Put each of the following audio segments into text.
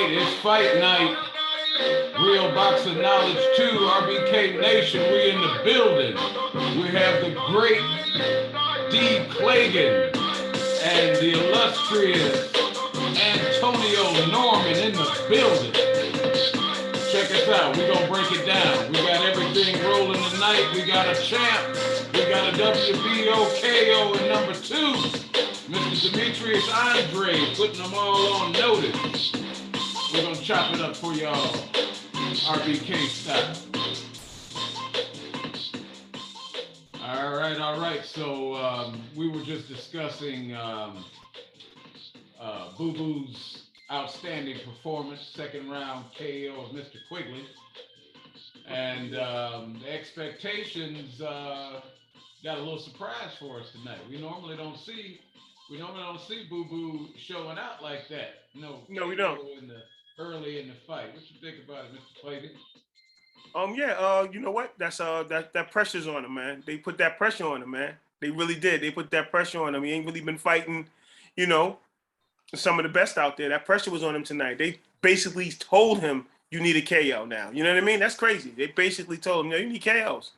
right, it's fight night. Real Boxing Knowledge 2, RBK Nation, we in the building. We have the great D. Clagan and the illustrious Antonio Norman in the building. Check us out, we're gonna break it down. We got everything rolling tonight. We got a champ, we got a WBO KO in number 2. Mr. Demetrius Andre putting them all on notice. We're gonna chop it up for y'all, RBK style. All right. So we were just discussing Boo Boo's outstanding performance, second round KO of Mr. Quigley, and the expectations got a little surprise for us tonight. We normally don't see Boo Boo showing out like that. No, we don't. Early in the fight. What you think about it, Mr. Clayton? You know what? That's that pressure's on him, man. They put that pressure on him, man. They really did. They put that pressure on him. He ain't really been fighting, some of the best out there. That pressure was on him tonight. They basically told him you need a KO now. You know what I mean? That's crazy. They basically told him, you need KOs.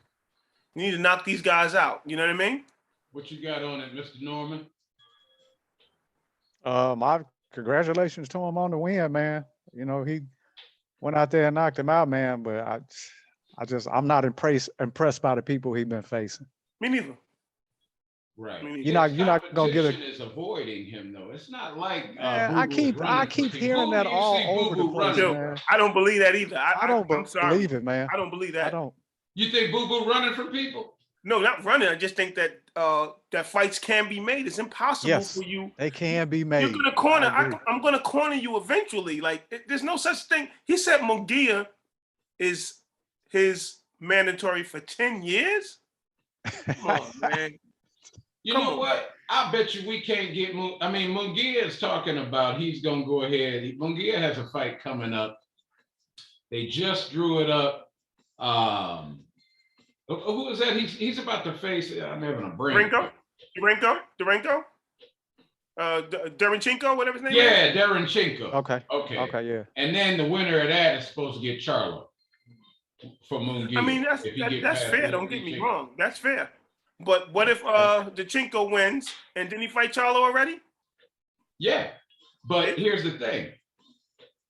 You need to knock these guys out. You know what I mean? What you got on it, Mr. Norman? My congratulations to him on the win, man. He went out there and knocked him out, man. But I'm not impressed by the people he's been facing. Me neither. Right. You're not gonna get is avoiding him though. It's not like I keep hearing that all over the place, man. I don't believe that either. I don't believe it, man. I don't believe that. I don't. You think Boo Boo running from people? No, not running. I just think that that fights can be made. It's impossible for you. They can be made. You're gonna corner. I'm gonna corner you eventually. Like there's no such thing. He said Munguia is his mandatory for 10 years. Come on, man. You know what? I bet you we can't get. Munguia is talking about he's gonna go ahead. Munguia has a fight coming up. They just drew it up. Who is that? He's about to face. I'm having a brain. Durenko? Derenchenko, whatever his name is? Yeah, Derenchenko. Okay, yeah. And then the winner of that is supposed to get Charlo for Munguia. I mean, that's fair. Don't get me wrong. That's fair. But what if Derenchenko wins and didn't he fight Charlo already? Yeah, but here's the thing.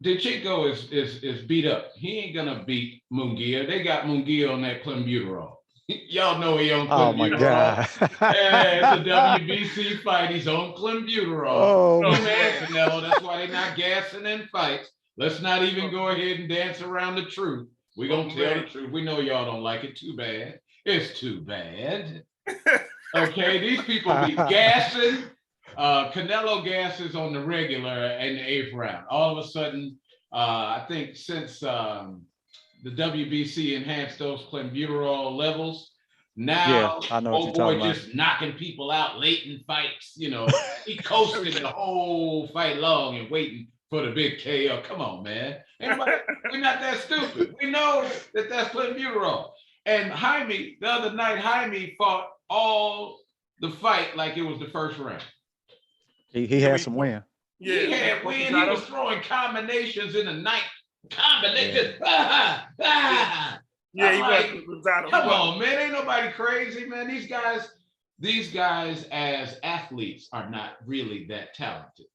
Derenchenko is beat up. He ain't gonna beat Munguia. They got Munguia on that clenbuterol. Y'all know he on clenbuterol. Oh my God! Yeah, it's a WBC fight. He's on clenbuterol. Oh man, Canelo. That's why they're not gassing in fights. Let's not even go ahead and dance around the truth. We're gonna tell the truth. We know y'all don't like it. Too bad. It's too bad. Okay, these people be gassing. Canelo gasses on the regular in the 8th round. All of a sudden, I think since the WBC enhanced those clenbuterol levels, now old boy just knocking people out late in fights. He coasted the whole fight long and waiting for the big KO. Come on, man. We're not that stupid. We know that that's clenbuterol. And Haye, the other night, Haye fought all the fight like it was the first round. He had some win. Yeah, he had win. He was throwing combinations in the night. Combinations. Yeah, he was. Come on, man. Ain't nobody crazy, man. These guys as athletes are not really that talented.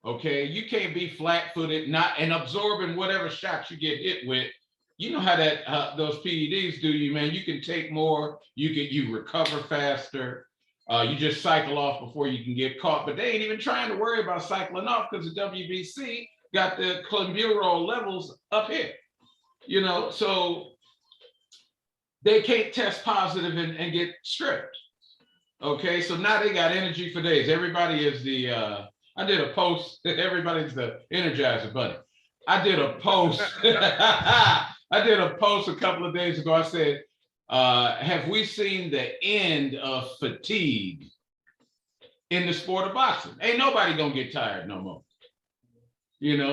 Okay, you can't be flat-footed, and absorbing whatever shots you get hit with. You know how that those PEDs do you, man. You can take more. You recover faster. You just cycle off before you can get caught. But they ain't even trying to worry about cycling off because the WBC got the clenbuterol levels up here. So they can't test positive and get stripped. Okay, so now they got energy for days. Everybody is I did a post. Everybody's the Energizer Bunny. I did a post. I did a post a couple of days ago. I said, have we seen the end of fatigue in the sport of boxing? Ain't nobody gonna get tired no more.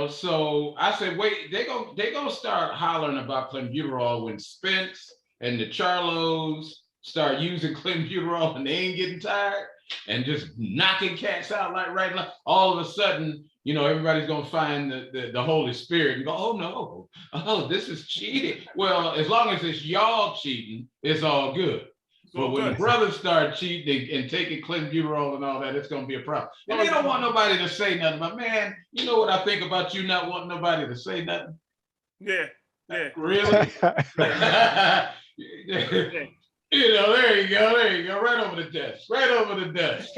So I said, wait, they gonna start hollering about clenbuterol when Spence and the Charlos start using clenbuterol and they ain't getting tired and just knocking cats out like right now. All of a sudden, you know, everybody's gonna find the Holy Spirit and go, oh no, oh, this is cheating. Well, as long as it's y'all cheating, it's all good. But when the brothers start cheating and taking clenbuterol and all that, it's gonna be a problem. And they don't want nobody to say nothing. But man, you know what I think about you not wanting nobody to say nothing? Yeah. Really? You know, there you go, right over the desk.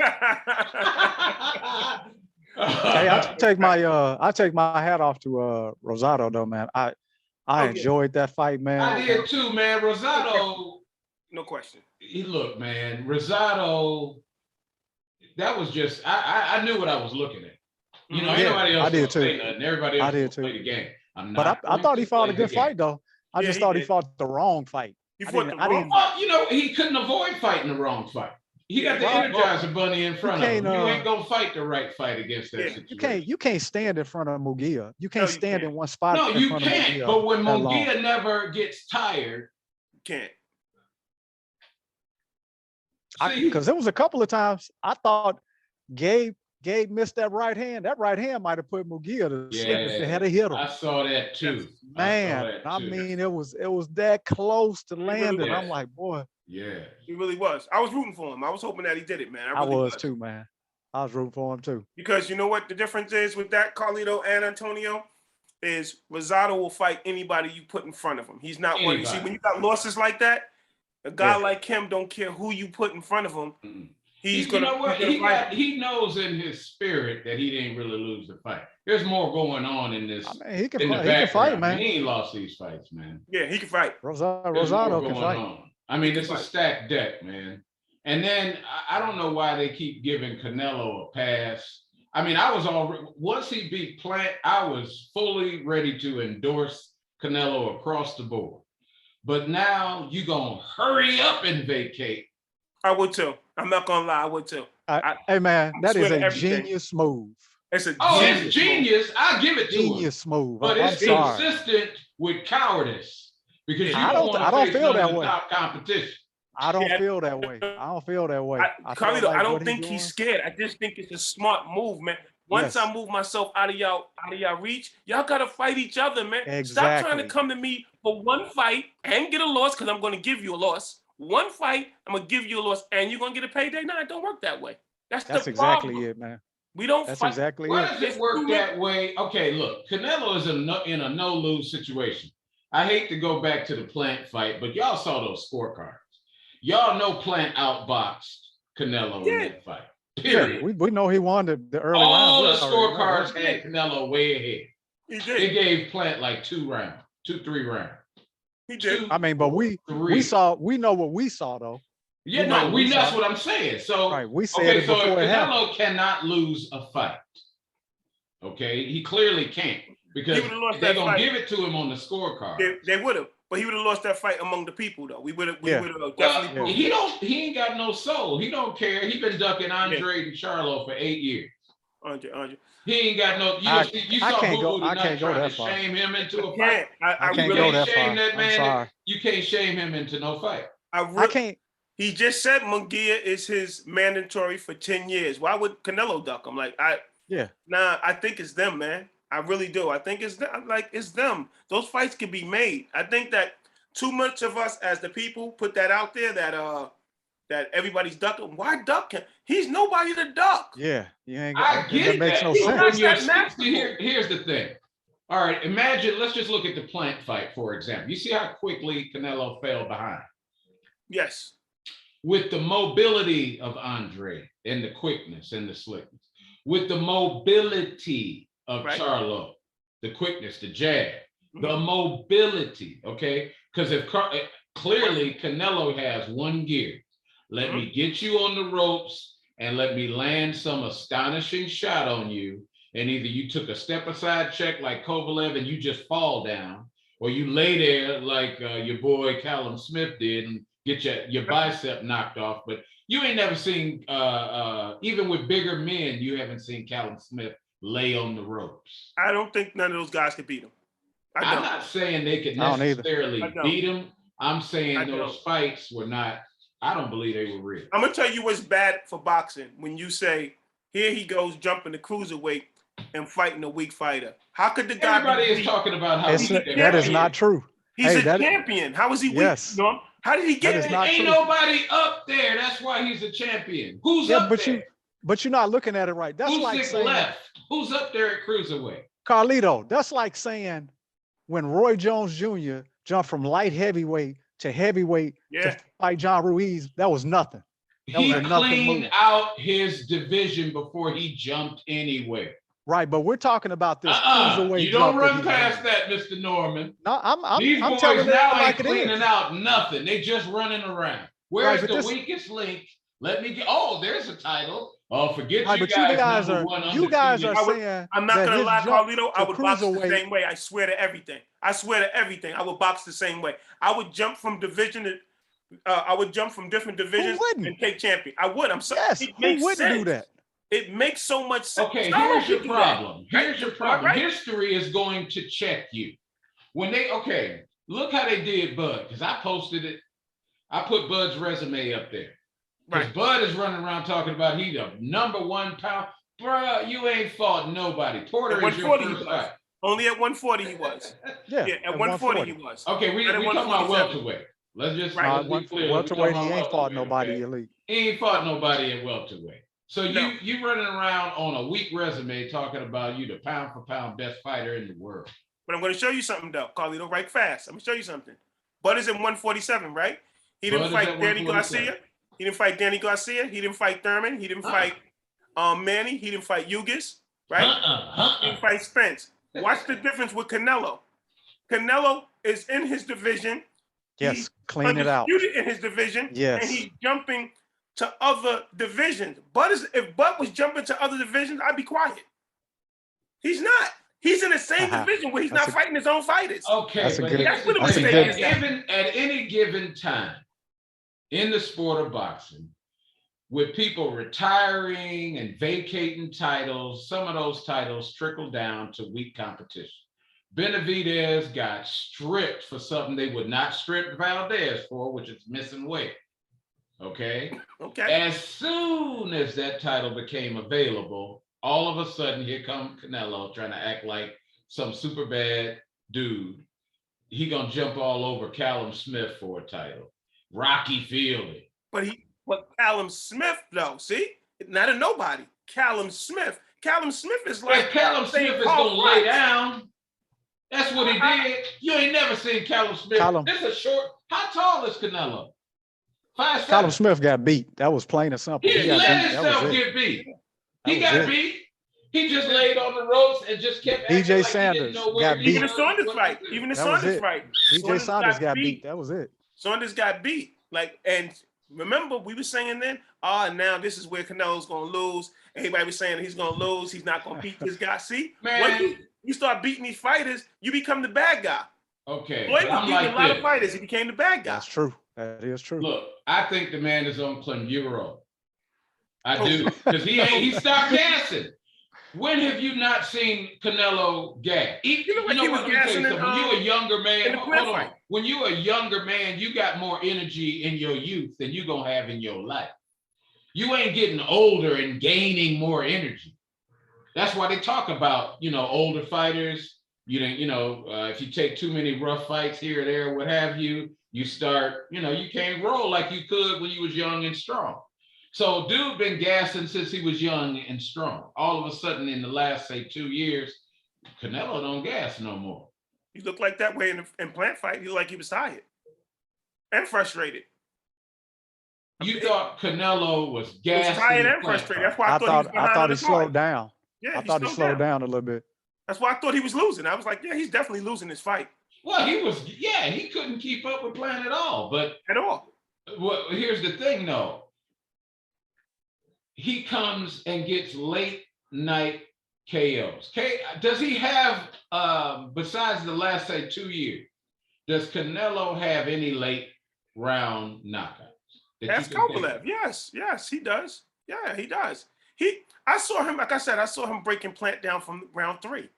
Hey, I take my hat off to Rosado though, man. I enjoyed that fight, man. I did too, man. Rosado, no question. Look, man, Rosado, that was just I knew what I was looking at. You know, anybody else did too. Nothing. Everybody else played the game. But I thought he fought a good fight though. I just thought he fought the wrong fight. Well, you know, he couldn't avoid fighting the wrong fight. He got the Energizer Bunny in front of him. You ain't gonna fight the right fight against that situation. You can't stand in front of Munguia. You can't stand in one spot. No, you can't. But when Munguia never gets tired, you can't. Because there was a couple of times I thought Gabe missed that right hand. That right hand might have put Munguia to sleep if they had a hit him. I saw that too. Man, I mean, it was that close to landing. Really I'm like, boy. Yeah. He really was. I was rooting for him. I was hoping that he did it, man. I was too, man. I was rooting for him too. Because you know what the difference is with that, Carlito and Antonio, is Rosado will fight anybody you put in front of him. He's not one. You see, when you got losses like that, a guy like him don't care who you put in front of him. He's gonna. You know what? He knows in his spirit that he didn't really lose the fight. There's more going on in this. I mean, he can fight, man. He ain't lost these fights, man. Yeah, he can fight. Rosado can fight. I mean, it's a stacked deck, man. And then I don't know why they keep giving Canelo a pass. I mean, I was already, once he beat Plant, I was fully ready to endorse Canelo across the board. But now you're going to hurry up and vacate. I would too. I'm not going to lie. I would too. Hey, man, that is a genius move. It's it's genius. I'll give it to him. Genius move. But it's consistent with cowardice. Because I don't feel that way. Top competition. I don't feel that way. Carlito, I don't think he's scared. I just think it's a smart move, man. Once I move myself out of y'all reach, y'all gotta fight each other, man. Exactly. Stop trying to come to me for one fight and get a loss, because I'm gonna give you a loss. One fight, I'm gonna give you a loss, and you're gonna get a payday. No, it don't work that way. That's exactly it, man. We don't. That's fight. exactly Why it. does it work that way? Okay, look, Canelo is in a no-lose situation. I hate to go back to the Plant fight, but y'all saw those scorecards. Y'all know Plant outboxed Canelo in that fight. Period. Yeah, we know he won the early rounds. All the scorecards had Canelo way ahead. He did. They gave Plant like 3 rounds. He did. I mean, but we know what we saw though. Yeah, that's what I'm saying. So we said it before it happened. Canelo cannot lose a fight. Okay, he clearly can't. Because they're gonna give it to him on the scorecard. They would have, but he would have lost that fight among the people, though. We would have definitely. Well, he ain't got no soul. He don't care. He been ducking Andre and Charlo for 8 years. Andre. He ain't got no. You saw Boo Boo trying to shame him into a fight. I can't go that far. That man. I'm sorry. You can't shame him into no fight. I can't. He just said Munguia is his mandatory for 10 years. Why would Canelo duck him? I think it's them, man. I really do. I think it's them. Those fights can be made. I think that too much of us as the people put that out there that everybody's ducking. Why duck him? He's nobody to duck. Yeah, I get that makes no sense. Here's the thing. All right, imagine. Let's just look at the Plant fight, for example. You see how quickly Canelo fell behind. Yes. With the mobility of Andre and the quickness and the slickness, with the mobility of Charlo, the quickness, the jab, the mobility, okay? Because if clearly Canelo has one gear. Let me get you on the ropes and let me land some astonishing shot on you. And either you took a step aside check like Kovalev and you just fall down, or you lay there like your boy Callum Smith did and get your bicep knocked off. But you ain't never seen, even with bigger men, you haven't seen Callum Smith lay on the ropes. I don't think none of those guys could beat him. I'm not saying they could necessarily beat him. I'm saying those fights were not, I don't believe they were real. I'm going to tell you what's bad for boxing when you say, here he goes jumping the cruiserweight. and fighting a weak fighter? How could the guy? Everybody is talking about how that is not true. He's a champion. How is he weak? Yes. Norm? How did he get it? Ain't nobody up there. That's why he's a champion. Who's up there? But you're not looking at it right. That's Who's like saying, left? Who's up there at cruiserweight? Carlito, that's like saying when Roy Jones Jr. jumped from light heavyweight to heavyweight to fight John Ruiz, that was nothing. He cleaned out his division before he jumped anywhere. Right, but we're talking about this cruiserweight. You don't run past that, Mr. Norman. No, These boys telling you now like ain't cleaning out nothing. They just running around. Where's the weakest link? Let me get. Oh, there's a title. Oh, forget you guys. You guys are saying. I'm not gonna lie, Carlito. I would box the same way. I swear to everything. I would box the same way. I would jump from division to. I would jump from different divisions and take champion. I would. I'm sorry. Yes, who wouldn't do that? It makes so much sense. Okay, here's your problem. Here's your problem. Right? History is going to check you. When look how they did Bud, because I posted it. I put Bud's resume up there. Because Bud is running around talking about he the #1 pound. Bruh, you ain't fought nobody. Porter is your first fight. Only at 140 he was. yeah, at 140 he was. Okay, we talking about welterweight. Let's just be clear. Welterweight, he ain't fought nobody elite. He ain't fought nobody at welterweight. So you running around on a weak resume talking about you the pound for pound best fighter in the world. But I'm going to show you something though, Carlito, right fast. I'm going to show you something. Bud is in 147, right? He didn't fight Danny Garcia. He didn't fight Danny Garcia. He didn't fight Thurman. He didn't fight Manny. He didn't fight Ugis, right? He didn't fight Spence. Watch the difference with Canelo. Canelo is in his division. Yes, clean it out. In his division. Yes. And he's jumping to other divisions. If Bud was jumping to other divisions, I'd be quiet. He's not. He's in the same division where he's not fighting his own fighters. Okay, at any given time in the sport of boxing, with people retiring and vacating titles, some of those titles trickle down to weak competition. Benavidez got stripped for something they would not strip Valdez for, which is missing weight. Okay. As soon as that title became available, all of a sudden, here comes Canelo trying to act like some super bad dude. He gonna jump all over Callum Smith for a title. Rocky Fielding. But Callum Smith, though, see? Not a nobody. Callum Smith. Callum Smith is like... Callum Smith is gonna lay down. That's what he did. You ain't never seen Callum Smith. This is short. How tall is Canelo? 5'7". Callum Smith got beat. That was plain and simple. He let himself get beat. He got beat. He just laid on the ropes and just kept acting DJ like Sanders got beat. Even the Saunders fight. DJ Sanders got beat. That was it. Saunders got beat. And remember, we were saying then, now this is where Canelo's going to lose. Everybody was saying he's going to lose. He's not going to beat this guy. See? Man. Once you start beating these fighters, you become the bad guy. Okay. Floyd was beating a lot of fighters. He became the bad guy. That's true. That is true. Look, I think the man is on Clemuro. I do. Because he stopped gassing. When have you not seen Canelo gas? When you're a younger man, when you're a younger man, you got more energy in your youth than you're going to have in your life. You ain't getting older and gaining more energy. That's why they talk about, older fighters. If you take too many rough fights here or there, what have you, you start, you can't roll like you could when you was young and strong. So dude been gassing since he was young and strong. All of a sudden in the last, say, 2 years, Canelo don't gas no more. He looked like that way in the plant fight. He looked like he was tired and frustrated. You thought Canelo was gassing? He was tired and frustrated. That's why I thought he slowed down. Yeah, I thought he slowed down a little bit. That's why I thought he was losing. I was like, yeah, he's definitely losing this fight. Well, he couldn't keep up with Plan at all. But well, here's the thing, though. He comes and gets late night KOs. Does he have, besides the last, say, 2 years, does Canelo have any late round knockouts? That's Kovalev. Yes, he does. Yeah, he does. I saw him, like I said, breaking Plant down from round 3.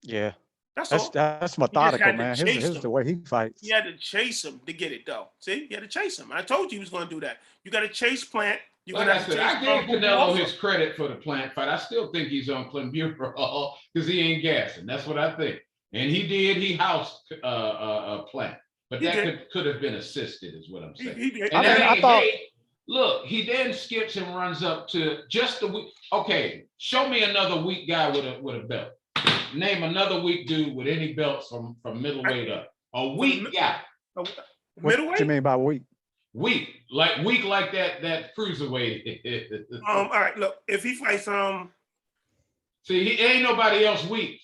Yeah. That's methodical, man. Here's the way he fights. He had to chase him to get it, though. See? He had to chase him. I told you he was going to do that. You got to chase Plant Like I said, I gave Canelo his credit for the plant fight. I still think he's on clenbuterol because he ain't gassing. That's what I think. And he housed Plant, but that could have been assisted, is what I'm saying. He did. And I thought, look, he then skips and runs up to just the week. Okay, show me another weak guy with a belt. Name another weak dude with any belts from middleweight up. A weak guy. Middleweight? What you mean by weak? Weak like that cruiserweight. All right, look, if he fights see, he ain't nobody else weak,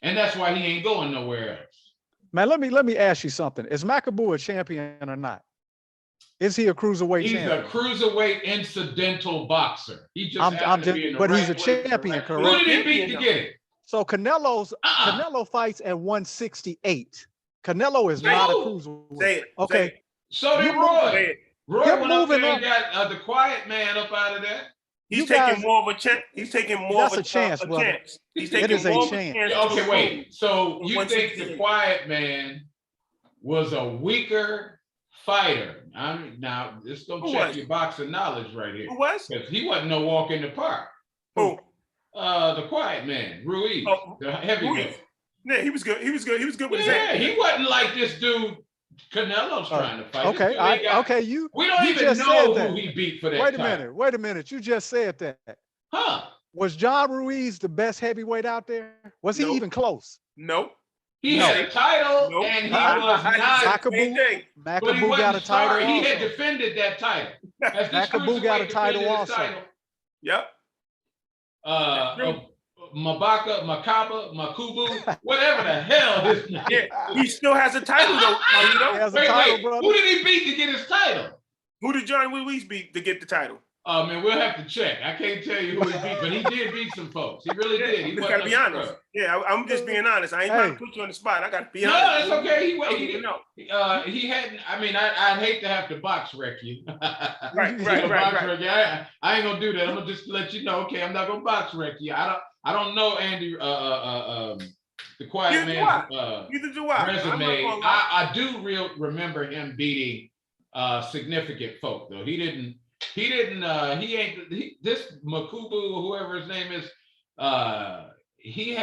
and that's why he ain't going nowhere else. Man, let me ask you something. Is McAboo a champion or not? Is he a cruiserweight champion? He's a cruiserweight incidental boxer. He just happened to be in the but right he's a champion, correct? Who did he beat to get it? So Canelo fights at 168. Canelo is not a cruiserweight. Say it. Okay. Say it. So did Roy. Roy went up there and got the quiet man up out of that. He's taking more of a chance. He's taking more of a chance, brother. Chance. He's taking more of a chance. Okay, wait. So you think the quiet man was a weaker fighter? Now this gonna check your boxing knowledge right here. Who was? Because he wasn't no walk in the park. Who? The quiet man, Ruiz, the heavyweight. Yeah, he was good. He was good with his hand. He wasn't like this dude Canelo's trying to fight. Okay, we don't even know who he beat for that. Wait a minute. You just said that. Huh? Was John Ruiz the best heavyweight out there? Was he even close? Nope. He had a title, and he was not. McAboo got a title. He had defended that title. McAboo got a title also. Yep. Makubu, whatever the hell his name. Yeah, he still has a title though. Wait, who did he beat to get his title? Who did John Ruiz beat to get the title? Man, we'll have to check. I can't tell you who he beat, but he did beat some folks. He really did. He gotta be honest. Yeah, I'm just being honest. I ain't trying to put you on the spot. I gotta be honest. No, it's okay. He didn't know. He hadn't. I mean, I'd hate to have to box wreck you. Right. I ain't gonna do that. I'm gonna just let you know. Okay, I'm not gonna box wreck you. I don't know Andy. The quiet man's resume. I do remember him beating significant folk though. This Makubu, whoever his name is, he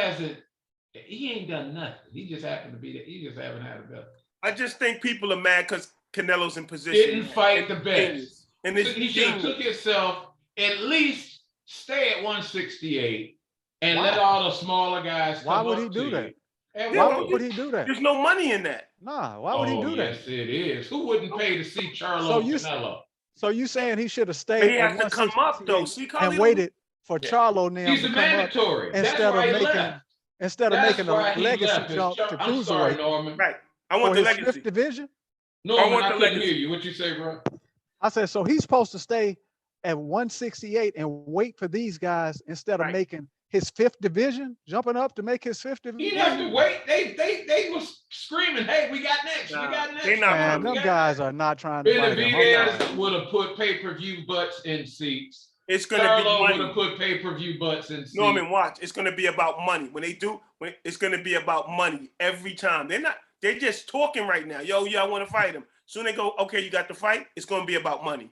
ain't done nothing. He just happened to be there. He just haven't had a belt. I just think people are mad because Canelo's in position. Didn't fight the best. And he should have took himself, at least stay at 168 and let all the smaller guys come. Why would he do that? Why would he do that? There's no money in that. Nah, why would he do that? Yes, it is. Who wouldn't pay to see Canelo? So you saying he should have stayed? But he has to come up though. And waited for Charlo now. He's a mandatory. Instead of making a legacy jump to cruiserweight. Right. I want the legacy. Fifth division. No, I couldn't hear you. What you say, bro? I said so. He's supposed to stay at 168 and wait for these guys instead of making his fifth division, jumping up to make his fifth division. He'd have to wait. They was screaming, "Hey, we got next. We got next." Man, them guys are not trying to fight him. Benavidez would have put pay-per-view butts in seats. It's going to be money. Would have put pay-per-view butts in seats. Norman, watch. It's going to be about money. It's going to be about money every time. They're just talking right now. Yo, I want to fight him. Soon they go, okay, you got the fight. It's going to be about money.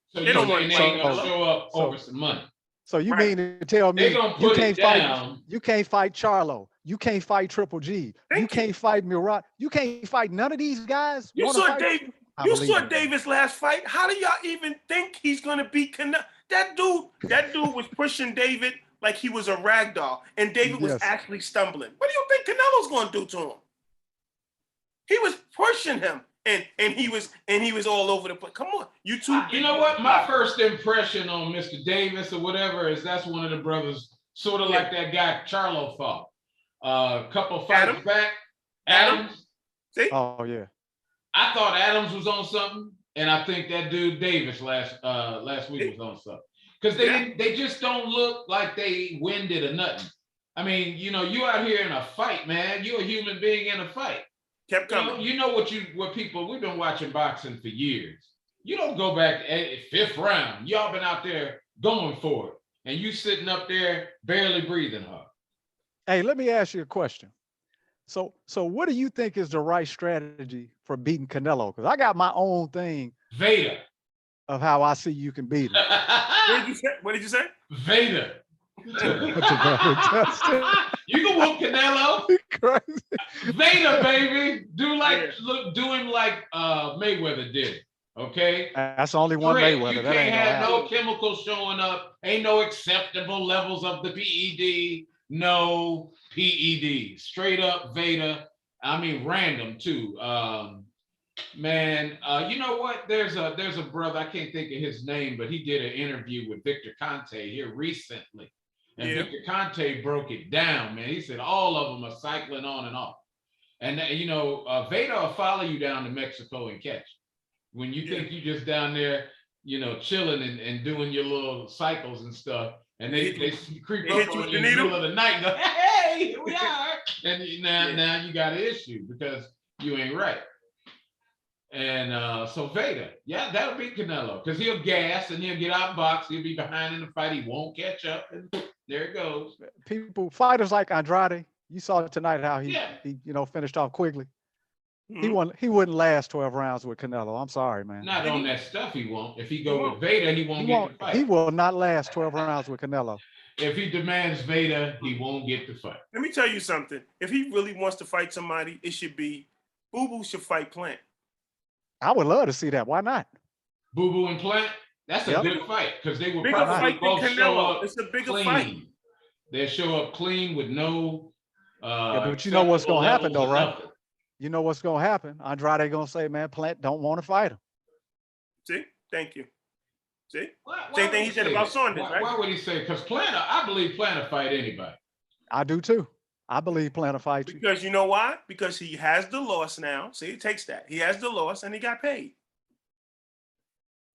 So they don't want to show up over some money. So you mean to tell me you can't fight Charlo, you can't fight Triple G, you can't fight Murat, you can't fight none of these guys? You saw Davis last fight. How do y'all even think he's gonna beat Canelo? That dude was pushing David like he was a rag doll, and David was actually stumbling. What do you think Canelo's gonna do to him? He was pushing him. And he was all over the place. Come on, you two. You know what? My first impression on Mr. Davis or whatever is that's one of the brothers, sort of like that guy Charlo fought. A couple fights back. Adams. See? Oh yeah. I thought Adams was on something, and I think that dude Davis last week was on something. Because they just don't look like they winded or nothing. I mean, you out here in a fight, man. You're a human being in a fight. Kept coming. You know what people, we've been watching boxing for years. You don't go back at fifth round. Y'all been out there going for it. And you sitting up there barely breathing hard. Hey, let me ask you a question. So what do you think is the right strategy for beating Canelo? Because I got my own thing. Vader. of how I see you can beat him. What did you say? Vader. You can whoop Canelo. Crazy. Vader, baby. Do him like Mayweather did. Okay. That's only one Mayweather. You that can't ain't have no chemicals showing up. Ain't no acceptable levels of the PED. No PED. Straight up Vader. I mean, random too. Man, you know what? There's a brother, I can't think of his name, but he did an interview with Victor Conte here recently. And Victor Conte broke it down, man. He said all of them are cycling on and off. And Vader will follow you down to Mexico and catch. When you think you just down there, chilling and doing your little cycles and stuff, and they creep up on you in the middle of the night and go, hey, here we are. And now you got an issue because you ain't right. And so Vader, that'll beat Canelo because he'll gas and he'll get outboxed. He'll be behind in the fight. He won't catch up. And there it goes. Fighters like Andrade, you saw tonight how he finished off quickly. Mm-hmm. He wouldn't last 12 rounds with Canelo. I'm sorry, man. Not on that stuff he won't. If he go with Vader, he won't get the fight. He will not last 12 rounds with Canelo. If he demands Vader, he won't get the fight. Let me tell you something. If he really wants to fight somebody, it should be Boo Boo should fight Plant. I would love to see that. Why not? Boo Boo and Plant? That's a good fight because they will bigger probably both show up. It's a bigger clean. Fight. They'll show up clean with no. But you know what's going to happen, though, right? You know what's going to happen. Andrade going to say, man, Plant don't want to fight him. See? Thank you. See? Same thing he said about Sandr, right? Why would he say? Because I believe Plant will fight anybody. I do, too. I believe Plant will fight you. Because you know why? Because he has the loss now. See, it takes that. He has the loss and he got paid.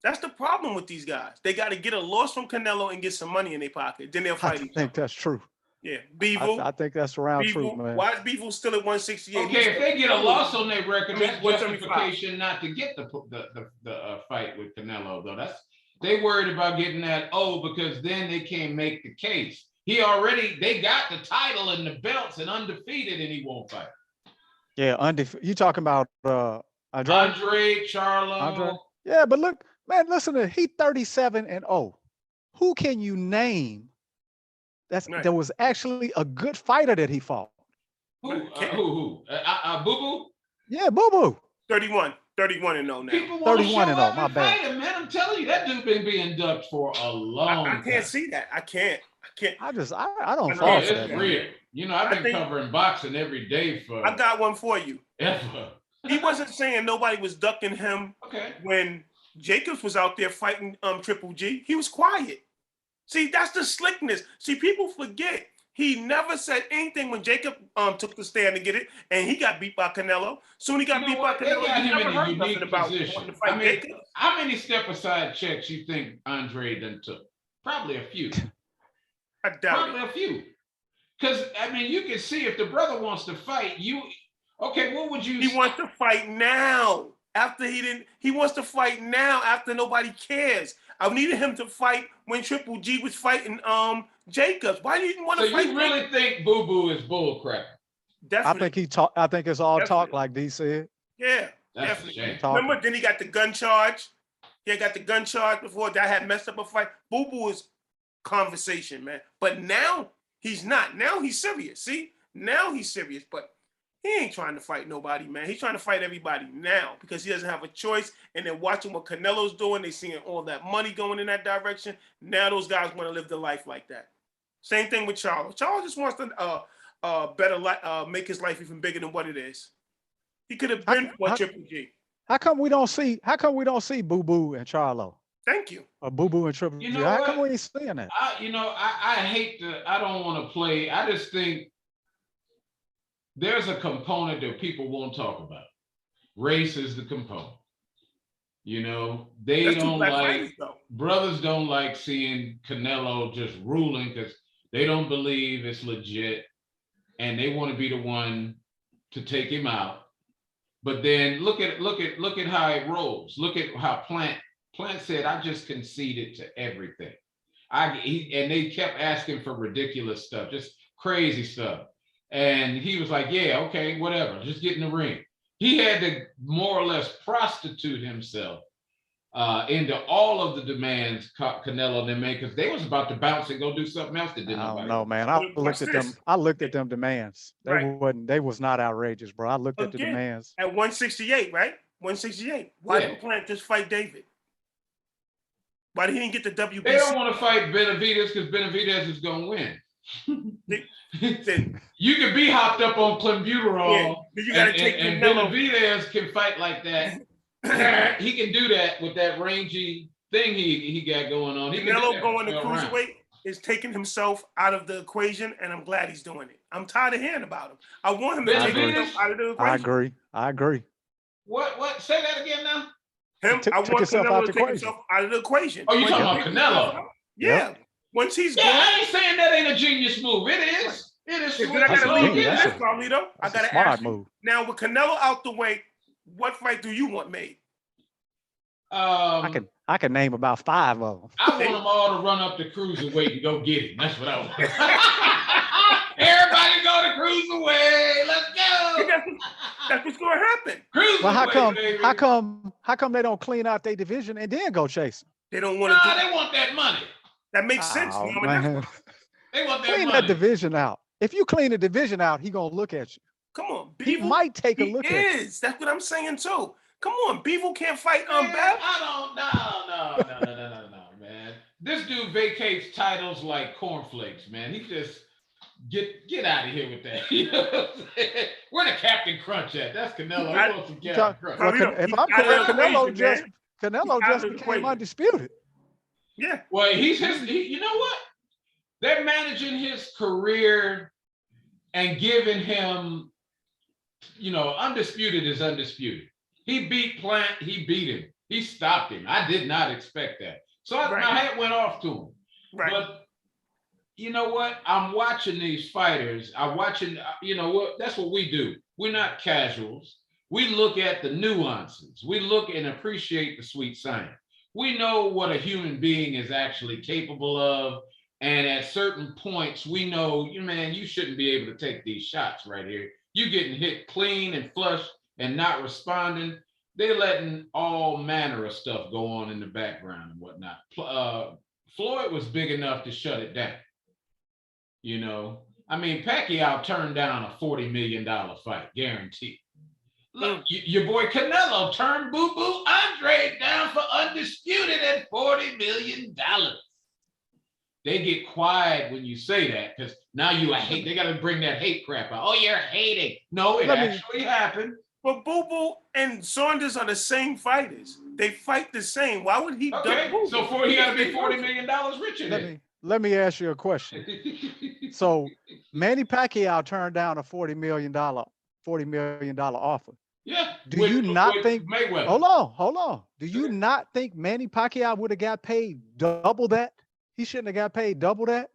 That's the problem with these guys. They got to get a loss from Canelo and get some money in their pocket. Then they'll fight each other. I think that's true. Yeah, Bevo. I think that's around true, man. Why is Bevo still at 168? Okay, if they get a loss on their record, that's justification not to get the fight with Canelo, though. They worried about getting that because then they can't make the case. They got the title and the belts and undefeated, and he won't fight. Yeah, undefeated. You talking about Andre, Charlo? Yeah, but look, man, listen to he 37-0. Who can you name? There was actually a good fighter that he fought. Who? Boo Boo? Yeah, Boo Boo. 31-0 now. People want 31-0. My bad. Fight him, man. I'm telling you, that dude been being ducked for a long time. I can't see that. I can't. I don't fall for that. It's real. I've been covering boxing every day for. I got one for you. Ever. He wasn't saying nobody was ducking him. Okay. When Jacobs was out there fighting Triple G, he was quiet. See, that's the slickness. See, people forget. He never said anything when Jacob took the stand to get it, and he got beat by Canelo. Soon he got beat by Canelo. He never heard nothing about wanting to fight Jacob. How many step-aside checks you think Andre done took? Probably a few. I doubt Probably a few. Because, you can see if the brother wants to fight, what would you... He wants to fight now. He wants to fight now after nobody cares. I needed him to fight when Triple G was fighting Jacobs. Why didn't you want to fight? So you really think Boo Boo is bullcrap? Definitely. I think it's all talk, like D said. Yeah, that's definitely. Remember, then he got the gun charge. He got the gun charge before that had messed up a fight. Boo Boo is conversation, man. But now he's not. Now he's serious. See? Now he's serious. But he ain't trying to fight nobody, man. He's trying to fight everybody now because he doesn't have a choice. And then watching what Canelo's doing, they seeing all that money going in that direction. Now those guys want to live their life like that. Same thing with Charlo. Charlo just wants to make his life even bigger than what it is. He could have been Triple G. How come we don't see Boo Boo and Charlo? Thank you. Or Boo Boo and Triple G. How come we ain't seeing that? I don't want to play. I just think there's a component that people won't talk about. Race is the component. They don't like, brothers don't like seeing Canelo just ruling because they don't believe it's legit and they want to be the one to take him out. But then look at how it rolls. Look at how Plant said, I just conceded to everything. And they kept asking for ridiculous stuff, just crazy stuff. And he was like, yeah, okay, whatever, just get in the ring. He had to more or less prostitute himself into all of the demands Canelo and them made, because they was about to bounce and go do something else that didn't I nobody. don't know, man. I looked at them. I looked at them demands. They was not outrageous, bro. I looked at the demands. At 168, right? 168. Why didn't Plant just fight David? Why didn't he get the WBC? They don't want to fight Benavidez because Benavidez is going to win. You can be hopped up on clenbuterol, you gotta take and Canelo. Benavidez can fight like that. He can do that with that rangy thing he got going on. Canelo going to cruiserweight is taking himself out of the equation, and I'm glad he's doing it. I'm tired of hearing about him. I want him to take himself out of the equation. I agree. What? Say that again now. I want Canelo to take himself out of the equation. Oh, you talking about Canelo? Yeah. Once he's gone. I ain't saying that ain't a genius move. It is. It is. I gotta leave you this, Carlito. I gotta ask you. Now with Canelo out the way, what fight do you want made? I can name about 5 of them. I want them all to run up the cruiserweight and go get him. That's what I want. Everybody go to cruiserweight. Let's go. That's what's going to happen. Cruiserweight. Well, how come they don't clean out their division and then go chase them? They don't want to. They want that money. That makes sense. Man. They want that clean money. that division out. If you clean the division out, he gonna look at you. Come on, Bevel. He might take a look at you. That's what I'm saying too. Come on, Bevel can't fight Man, Bev. I don't. No, man. This dude vacates titles like cornflakes, man. He just get out of here with that. You know what I'm saying? Where the Captain Crunch at? That's Canelo. He wants some Captain Crunch. Well, if I'm correct, Canelo just became undisputed. Yeah. Well, you know what? They're managing his career and giving him, undisputed is undisputed. He beat Plant. He beat him. He stopped him. I did not expect that. So my head went off to him. Right. But you know what? I'm watching these fighters. I'm watching, that's what we do. We're not casuals. We look at the nuances. We look and appreciate the sweet science. We know what a human being is actually capable of. And at certain points, we know, man, you shouldn't be able to take these shots right here. You getting hit clean and flush and not responding. They're letting all manner of stuff go on in the background and whatnot. Floyd was big enough to shut it down. Pacquiao turned down a $40 million fight, guaranteed. Look, your boy Canelo turned Boo Boo Andre down for undisputed at $40 million. They get quiet when you say that because now you hate. They got to bring that hate crap out. Oh, you're hating. No, it actually happened. But Boo Boo and Saunders are the same fighters. They fight the same. Why would he? Okay, so he got to be $40 million richer. Let me ask you a question. So Manny Pacquiao turned down a $40 million offer. Yeah. Do you not think Mayweather? Hold on. Do you not think Manny Pacquiao would have got paid double that? He shouldn't have got paid double that.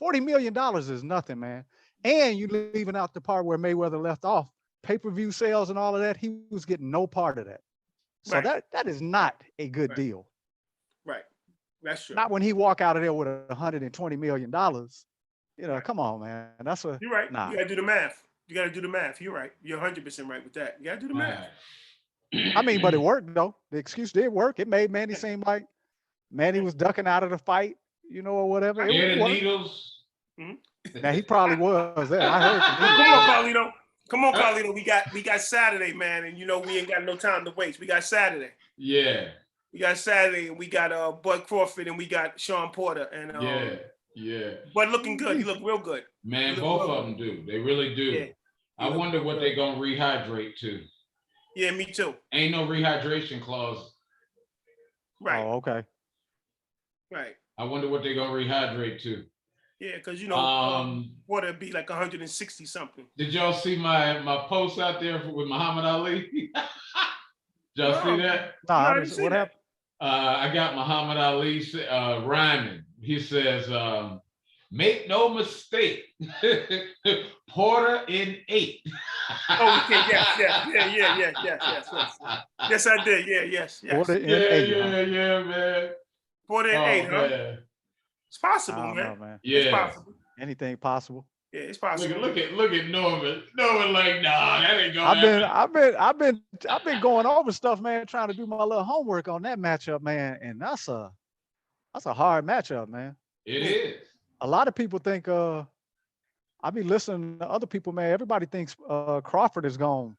$40 million is nothing, man. And you leaving out the part where Mayweather left off. Pay-per-view sales and all of that, he was getting no part of that. So that is not a good deal. Right. That's true. Not when he walk out of there with $120 million. Come on, man. That's what. You're right. Nah. You got to do the math. You're right. You're 100% right with that. You got to do the math. But it worked, though. The excuse did work. It made Manny seem like Manny was ducking out of the fight, or whatever. Yeah, the needles. Now, he probably was there. I heard Come on, Carlito. We got Saturday, man, and we ain't got no time to waste. We got Saturday. Yeah. We got Saturday, and we got Bud Crawford, and we got Sean Porter, and yeah. Bud looking good. He look real good. Man, both of them do. They really do. Yeah. I wonder what they're gonna rehydrate to. Yeah, me too. Ain't no rehydration clause. Right. Oh, okay. Right. I wonder what they're gonna rehydrate to. Yeah, because Porter be like 160 something. Did y'all see my post out there with Muhammad Ali? Did y'all see that? No, I didn't see what happened? I got Muhammad Ali rhyming. He says, make no mistake, Porter in 8. Oh, okay, yes. Yes, I did. Yes. Porter in 8. Yeah, man. Porter in 8, huh? Man. It's possible, man. Yeah. It's possible. Anything possible. Yeah, it's possible. Look at Norman. Norman like, nah, that ain't gonna happen. I've been going over stuff, man, trying to do my little homework on that matchup, man. And that's a hard matchup, man. It is. A lot of people think I be listening to other people, man. Everybody thinks Crawford is going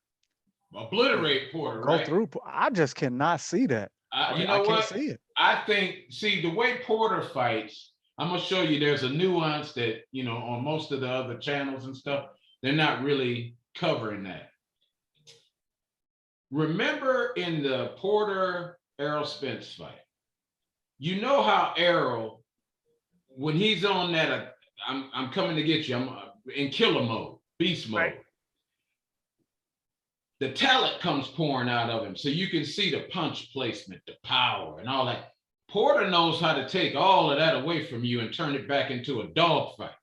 obliterate Porter, go right? through. I just cannot see that. You know I what? can't see it. I think, the way Porter fights, I'm gonna show you there's a nuance that, on most of the other channels and stuff, they're not really covering that. Remember in the Porter Errol Spence fight, you know how Errol, when he's on that, I'm coming to get you, I'm in killer mode, beast mode. Right. The talent comes pouring out of him. So you can see the punch placement, the power and all that. Porter knows how to take all of that away from you and turn it back into a dog fight.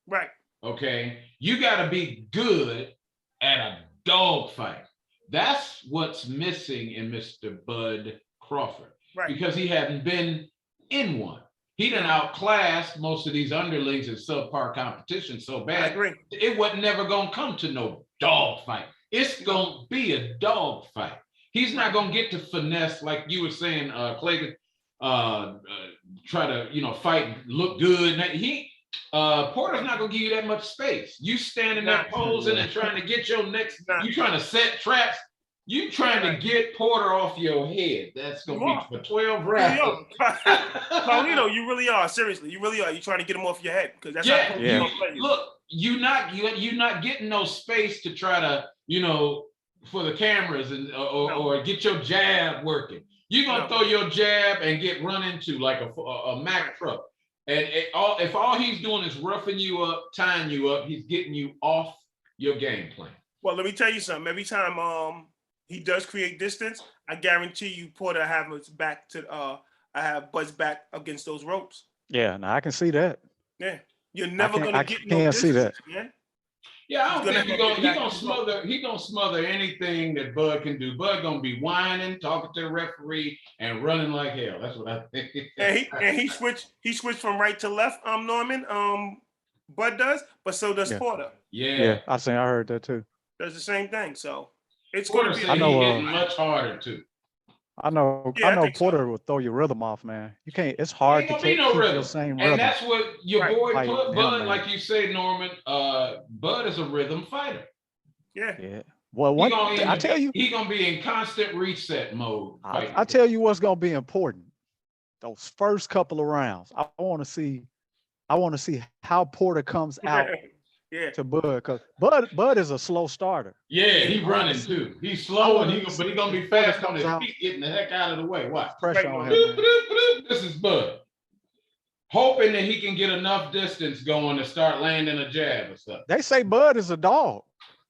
Right. Okay. You got to be good at a dog fight. That's what's missing in Mr. Bud Crawford. Right. Because he hadn't been in one. He done outclassed most of these underlings in subpar competition so bad. I agree. It wasn't never going to come to no dog fight. It's going to be a dog fight. He's not going to get to finesse, like you were saying, Clayton, try to, fight, look good. Porter's not going to give you that much space. You standing there posing and trying to get your next, you trying to set traps. You trying to get Porter off your head. That's going to be for 12 rounds. Paulino, you really are. Seriously, you really are. You're trying to get him off your head. Because that's how Look, you're not getting no space to try to, for the cameras and or get your jab working. You're going to throw your jab and get run into like a Mack truck. And if all he's doing is roughing you up, tying you up, he's getting you off your game plan. Well, let me tell you something. Every time he does create distance, I guarantee you Porter have his back to I have Bud's back against those ropes. Yeah, now I can see that. Yeah. You're never gonna get no distance, see that. Man. Yeah, I don't think he's gonna smother anything that Bud can do. Bud gonna be whining, talking to the referee, and running like hell. That's what I think. and he switched from right to left, Norman. Bud does, but so does Porter. Yeah, I heard that too. Does the same thing. So it's Porter going to be. I know getting much harder too. I know Porter will throw your rhythm off, man. You can't. It's hard to keep your same rhythm. And that's what your boy put Bud, like you say, Norman. Bud is a rhythm fighter. Yeah. Yeah. Well, I tell you, he's gonna be in constant reset mode. I tell you what's gonna be important. Those first couple of rounds, I want to see how Porter comes out. To Bud, because Bud is a slow starter. Yeah, he's running too. He's slow, but he's gonna be fast on his feet, getting the heck out of the way. Watch. Pressure on him. This is Bud. Hoping that he can get enough distance going to start landing a jab or something. They say Bud is a dog.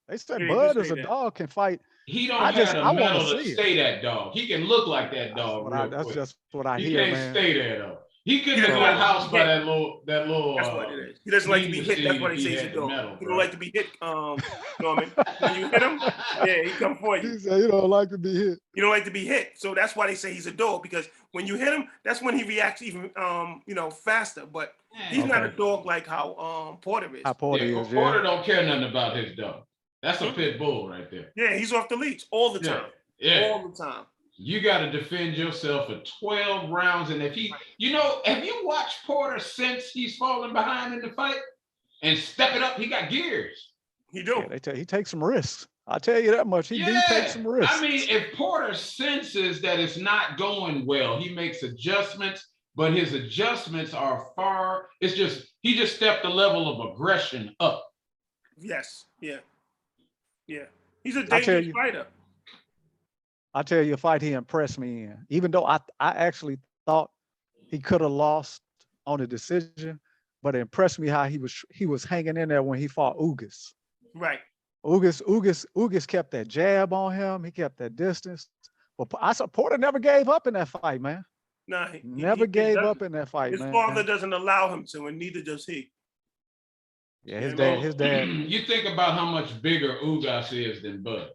They say Bud is a dog, can fight. He don't have the metal to stay that dog. He can look like that dog. That's just what I hear, man. He can't stay there though. He couldn't have got housed by that little. That's what it is. He doesn't like to be hit. That's what he says. He don't like to be hit. Norman, when you hit him, he come for you. He said he don't like to be hit. You don't like to be hit, so that's why they say he's a dog, because when you hit him, that's when he reacts even faster. But he's not a dog like how Porter is. Porter don't care nothing about his dog. That's a pit bull right there. Yeah, he's off the leash all the time. Yeah. All the time. You got to defend yourself for 12 rounds. And if he, have you watched Porter since he's fallen behind in the fight and step it up? He got gears. He do. Yeah, he takes some risks. I tell you that much. He do take some risks. I mean, if Porter senses that it's not going well, he makes adjustments, but his adjustments are he just stepped the level of aggression up. Yes. Yeah. Yeah. He's a dangerous fighter. I tell you, a fight he impressed me in. Even though I actually thought he could have lost on a decision, but it impressed me how he was hanging in there when he fought Ugas. Right. Ugas kept that jab on him. He kept that distance. But Porter never gave up in that fight, man. No, he never gave up in that fight, man. His father doesn't allow him to, and neither does he. Yeah, his dad. You think about how much bigger Ugas is than Bud.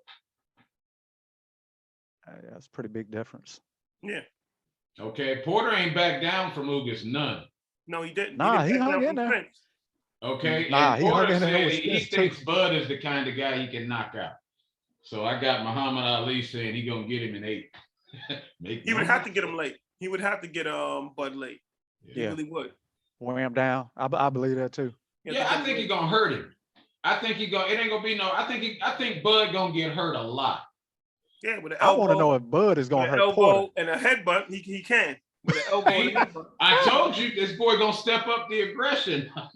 That's a pretty big difference. Yeah. Okay, Porter ain't back down from Ugas, none. No, he didn't. Nah, he hung in there. Okay. Nah, and he hung Porter in there said with he Spence, thinks too. Bud is the kind of guy he can knock out. So I got Muhammad Ali saying he gonna get him in 8. He would have to get him late. He would have to get Bud late. He really would. Wear him down. I believe that too. Yeah, I think he's gonna hurt him. I think it ain't gonna be no. I think Bud gonna get hurt a lot. Yeah, with an elbow. I want to know if Bud is gonna hurt Porter. And a headbutt, he can. With an elbow and a headbutt. I told you this boy gonna step up the aggression. I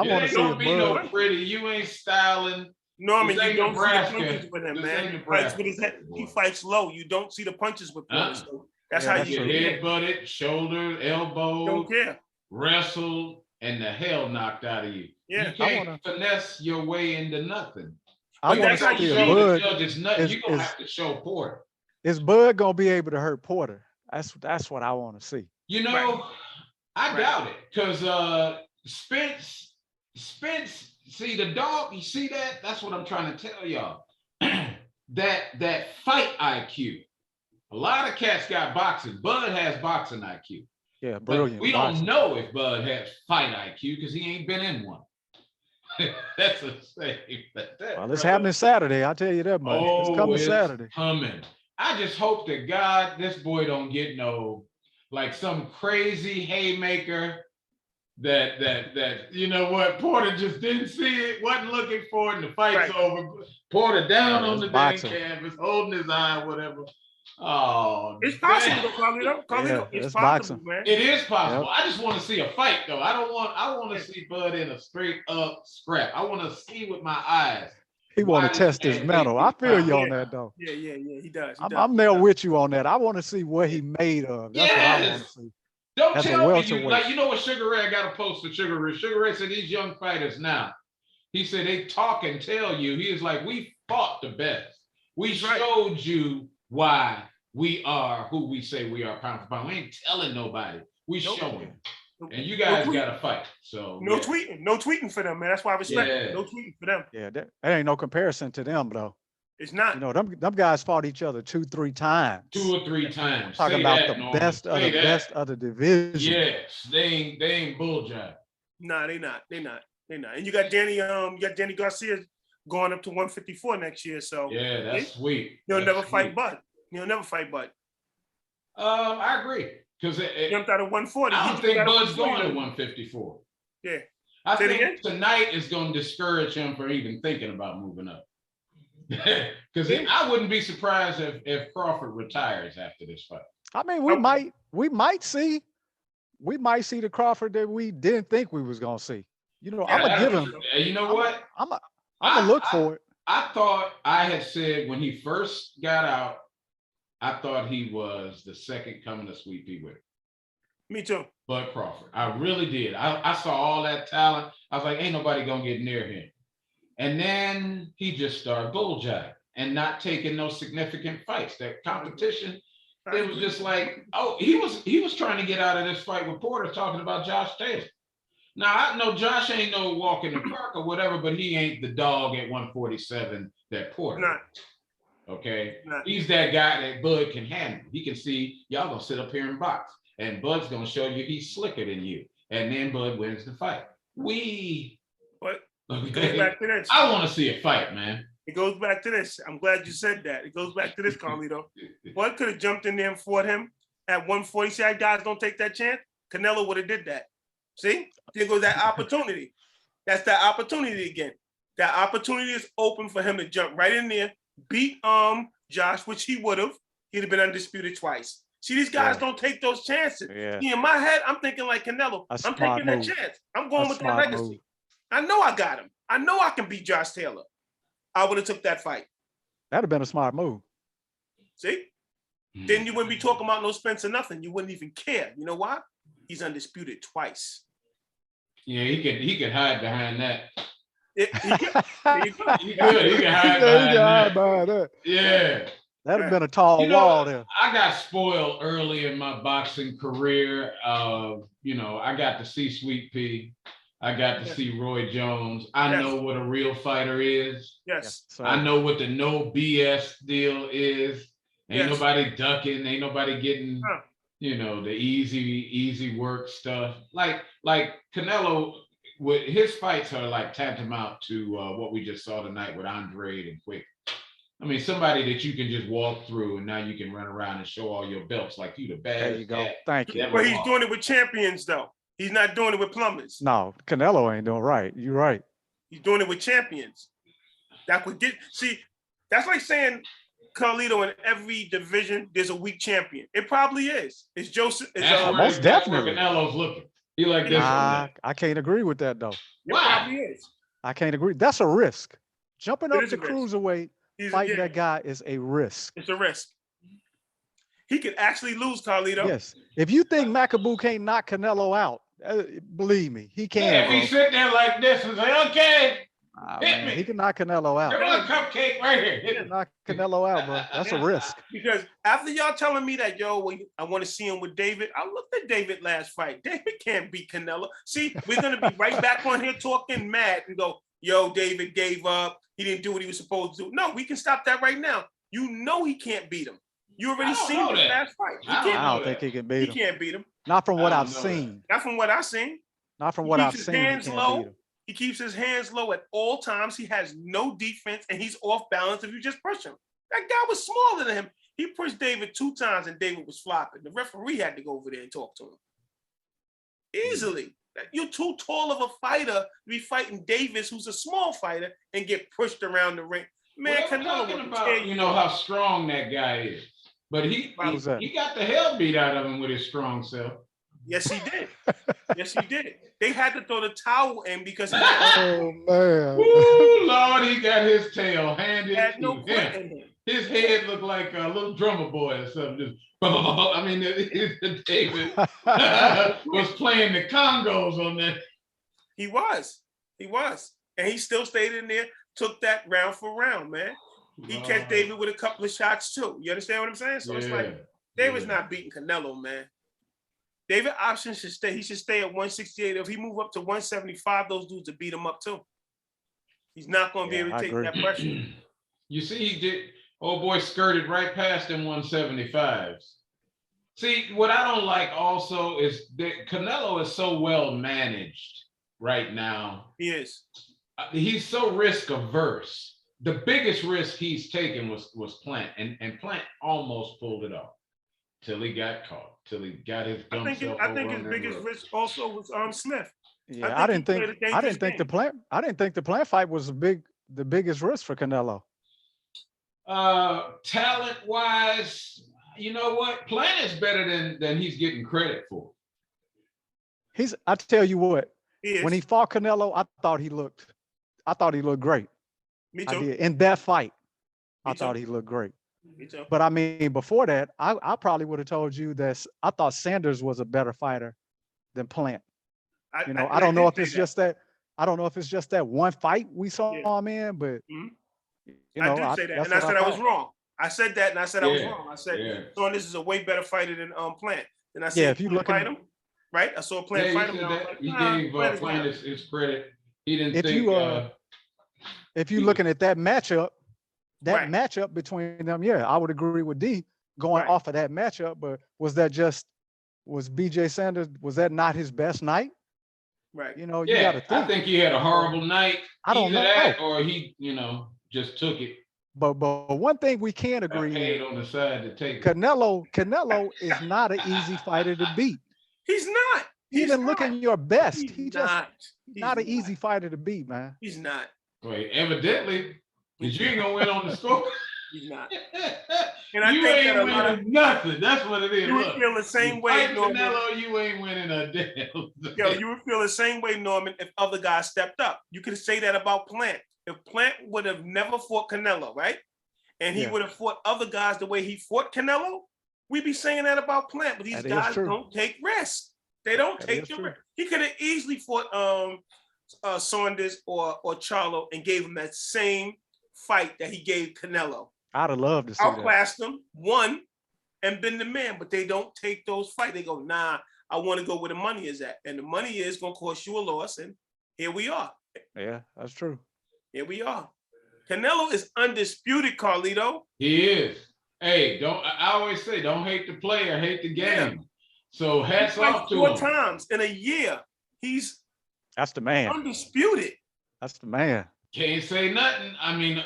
want to see if Bud. No pretty. You ain't styling. No, I mean you don't see the punches with him, man. He fights with his head. He fights low. You don't see the punches with Porter. So that's how you get headbutted, shoulder, elbow. Don't care. Wrestled and the hell knocked out of you. Yeah, you can't finesse your way into nothing. I want to see if Bud you're gonna have to show Porter. Is Bud gonna be able to hurt Porter? That's what I want to see. You know, I doubt it because Spence, see the dog. You see that? That's what I'm trying to tell y'all. that fight IQ. A lot of cats got boxing. Bud has boxing IQ. Yeah, brilliant. But we don't know if Bud has fight IQ because he ain't been in one. That's a shame. Well, it's happening Saturday. I tell you that much. It's coming Saturday. Coming. I just hope to God this boy don't get like some crazy haymaker that you know what, Porter just didn't see it, wasn't looking for it, and the fight's over. Porter down on the damn canvas, holding his eye, whatever. Oh, it's possible, Carlito. It's possible, man. It is possible. Yep. I just want to see a fight, though. I want to see Bud in a straight up scrap. I want to see with my eyes. He want to test his mental. I feel you on that, though. Yeah, he does. I'm there with you on that. I want to see what he made of. That's what I want to see. Don't tell me you know what Sugar Ray, I got to post to Sugar Ray. Sugar Ray said these young fighters now, he said they talk and tell you. He is like, we fought the best. We showed you why we are who we say we are pound for pound. We ain't telling nobody. We showing. And you guys got to fight. So no tweeting for them, man. That's why I respect it. No tweeting for them. Yeah, that ain't no comparison to them, though. It's not. You know, them guys fought each other 2-3 times. 2 or 3 times. Talking about the best of the division. Yes, they ain't bull jive. Nah, they not. And you got Danny Garcia going up to 154 next year. So yeah, that's sweet. He'll never fight Bud. I agree. Because it jumped out of 140. I don't think Bud's going to 154. Yeah. I think tonight is going to discourage him from even thinking about moving up. Because I wouldn't be surprised if Crawford retires after this fight. I mean, we might see the Crawford that we didn't think we was gonna see. You know, I'm gonna give him. You know what? I'm gonna look for it. I thought I had said when he first got out, I thought he was the second coming of Sweet Pea Whitaker. Me too. Bud Crawford. I really did. I saw all that talent. I was like, ain't nobody gonna get near him. And then he just started bull jive and not taking no significant fights. That competition, it was just like, oh, he was trying to get out of this fight with Porter, talking about Josh Taylor. Now I know Josh ain't no walk in the park or whatever, but he ain't the dog at 147 that Porter. Not. Okay, he's that guy that Bud can handle. He can see y'all gonna sit up here and box, and Bud's gonna show you he's slicker than you, and then Bud wins the fight. It goes back to this. I want to see a fight, man. It goes back to this. I'm glad you said that. It goes back to this, Carlito. Bud could have jumped in there and fought him at 140. Said, guys, don't take that chance. Canelo would have did that. See? There goes that opportunity. That's that opportunity again. That opportunity is open for him to jump right in there, beat Josh, which he would have. He'd have been undisputed twice. See, these guys don't take those chances. Yeah. In my head, I'm thinking like Canelo. I'm taking that chance. I'm going with that legacy. Move. I know I got him. I know I can beat Josh Taylor. I would have took that fight. That'd have been a smart move. See? Then you wouldn't be talking about no Spence or nothing. You wouldn't even care. You know why? He's undisputed twice. Yeah, he could hide behind that. He could hide behind that. Yeah. That'd have been a tall wall there. I got spoiled early in my boxing career. I got to see Sweet Pea. I got to see Roy Jones. I know what a real fighter is. Yes. I know what the no BS deal is. Ain't nobody ducking. Ain't nobody getting, the easy work stuff. Like Canelo his fights are like tantamount to what we just saw tonight with Andre and Quick. I mean, somebody that you can just walk through, and now you can run around and show all your belts like you the best. There you go. Thank you. But he's doing it with champions, though. He's not doing it with plumbers. No, Canelo ain't doing right. You're right. He's doing it with champions. That would get. See, that's like saying, Carlito, in every division, there's a weak champion. It probably is. It's Joseph. Most definitely. Canelo's looking. He like this. I can't agree with that, though. Why? It probably is. I can't agree. That's a risk. Jumping up to cruiserweight, fighting that guy is a risk. It's a risk. He could actually lose, Carlito. Yes. If you think Makabu can't knock Canelo out, believe me, he can. Yeah, if he sit there like this and say, okay, hit me. He can knock Canelo out. Come on, cupcake right here. He can knock Canelo out, bro. That's a risk. Because after y'all telling me that, I want to see him with David, I looked at David last fight. David can't beat Canelo. See, we're going to be right back on here talking mad and go, David gave up. He didn't do what he was supposed to do. No, we can stop that right now. You know he can't beat him. You already seen the last fight. I don't think he can beat him. He can't beat him. Not from what I've seen. Not from what I've seen. Not from what I've seen. Hands low. He keeps his hands low at all times. He has no defense, and he's off balance if you just push him. That guy was smaller than him. He pushed David 2 times, and David was flopping. The referee had to go over there and talk to him. Easily. You're too tall of a fighter to be fighting Devis, who's a small fighter, and get pushed around the ring. Man, Canelo talking about, how strong that guy is. But he got the hell beat out of him with his strong self. Yes, he did. Yes, he did. They had to throw the towel in because he oh man. Woo, Lord, he got his tail handed had no to him. His head looked like a little drummer boy or something. Just, I mean, David was playing the congos on that. He was. And he still stayed in there, took that round for round, man. He catch David with a couple of shots too. You understand what I'm saying? So it's like, David's not beating Canelo, man. David option should stay. He should stay at 168. If he move up to 175, those dudes will beat him up too. He's not going to be able to take that pressure. You see, he did. Old boy skirted right past them 175s. See, what I don't like also is that Canelo is so well managed right now. He is. He's so risk averse. The biggest risk he's taken was Plant, and Plant almost pulled it off till he got caught, till he got his dumb self. I think his biggest risk also was Smith. Yeah, I didn't think the Plant fight was the biggest risk for Canelo. Talent wise, you know what? Plant is better than he's getting credit for. I tell you what, when he fought Canelo, I thought he looked great. Me too. I did. In that fight, I thought he looked great. Me too. But I mean, before that, I probably would have told you that I thought Sanders was a better fighter than Plant. I don't know if it's just that. I don't know if it's just that one fight we saw him in, but I did say that, and I said I was wrong. I said that, and I said I was wrong. I said Saunders is a way better fighter than Plant. And I said, if you look at him, right? I saw Plant fight him. He gave Plant his credit. He didn't think. If you're looking at that matchup, matchup between them, I would agree with D going off of that matchup. But was BJ Sanders, was that not his best night? Right. You got to think. I think he had a horrible night. I don't know. That, or he, just took it. But one thing we can agree on the side to take Canelo is not an easy fighter to beat. He's not. Even looking your best, he's not an easy fighter to beat, man. He's not. Wait, evidently, because you ain't gonna win on the score. He's not. And you ain't winning nothing. That's what it is. You would feel the same way, Norman. Canelo, you ain't winning a damn thing. You would feel the same way, Norman, if other guys stepped up. You could say that about Plant. If Plant would have never fought Canelo, right? And he would have fought other guys the way he fought Canelo, we'd be saying that about Plant. But these guys don't take risks. They don't take the risk. He could have easily fought Saunders or Charlo and gave him that same fight that he gave Canelo. I'd have loved to see that. Outclassed him, won, and been the man. But they don't take those fights. They go, nah, I want to go where the money is at. And the money is going to cost you a loss. And here we are. Yeah, that's true. Here we are. Canelo is undisputed, Carlito. He is. Hey, I always say, don't hate the player, hate the game. So hats off to him. 4 times in a year. He's That's the man. Undisputed. That's the man. Can't say nothing. I mean,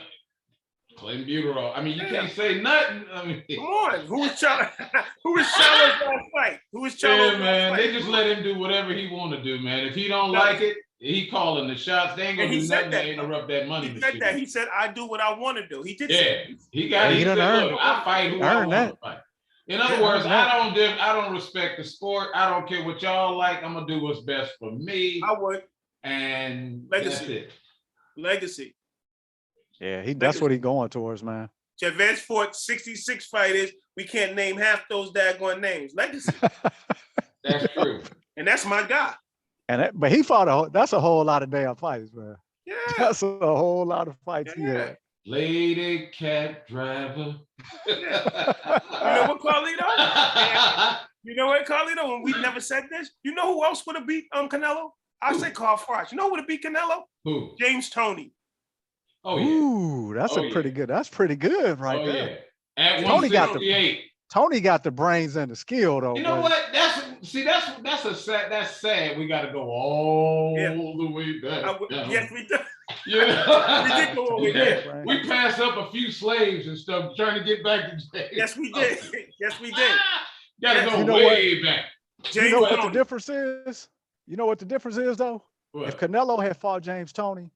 clenbuterol. I mean, you can't say nothing. I mean, come on. Who was Charlo's last fight? Who was Charlo's last man, fight? they just let him do whatever he want to do, man. If he don't like it, he calling the shots. They ain't gonna do nothing to interrupt that money. He said that. He said, "I do what I want to do." He did. Yeah, he got. He said, "Look, I fight who I want to fight." In other words, I don't respect the sport. I don't care what y'all like. I'm gonna do what's best for me. I would. And legacy. That's it. Legacy. Yeah, that's what he's going towards, man. Chavez fought 66 fighters. We can't name half those daggone names. Legacy. That's true. And that's my guy. But he fought that's a whole lot of damn fights, man. Yeah. That's a whole lot of fights he had. Lady cab driver. You know what, Carlito? You know what, Carlito? When we never said this, you know who else would have beat Canelo? I say Crawford. You know who would have beat Canelo? Who? James Toney. Oh yeah. Ooh, that's pretty good. That's pretty good right there. Yeah. At 168. Tony got the brains and the skill though. You know what? That's sad. We got to go all the way back. Yes, we do. Yeah. We did go over there. We passed up a few slaves and stuff trying to get back to jail. Yes, we did. Yes, we did. Got to go way back. You know what the difference is? You know what the difference is though? What? If Canelo had fought James Toney,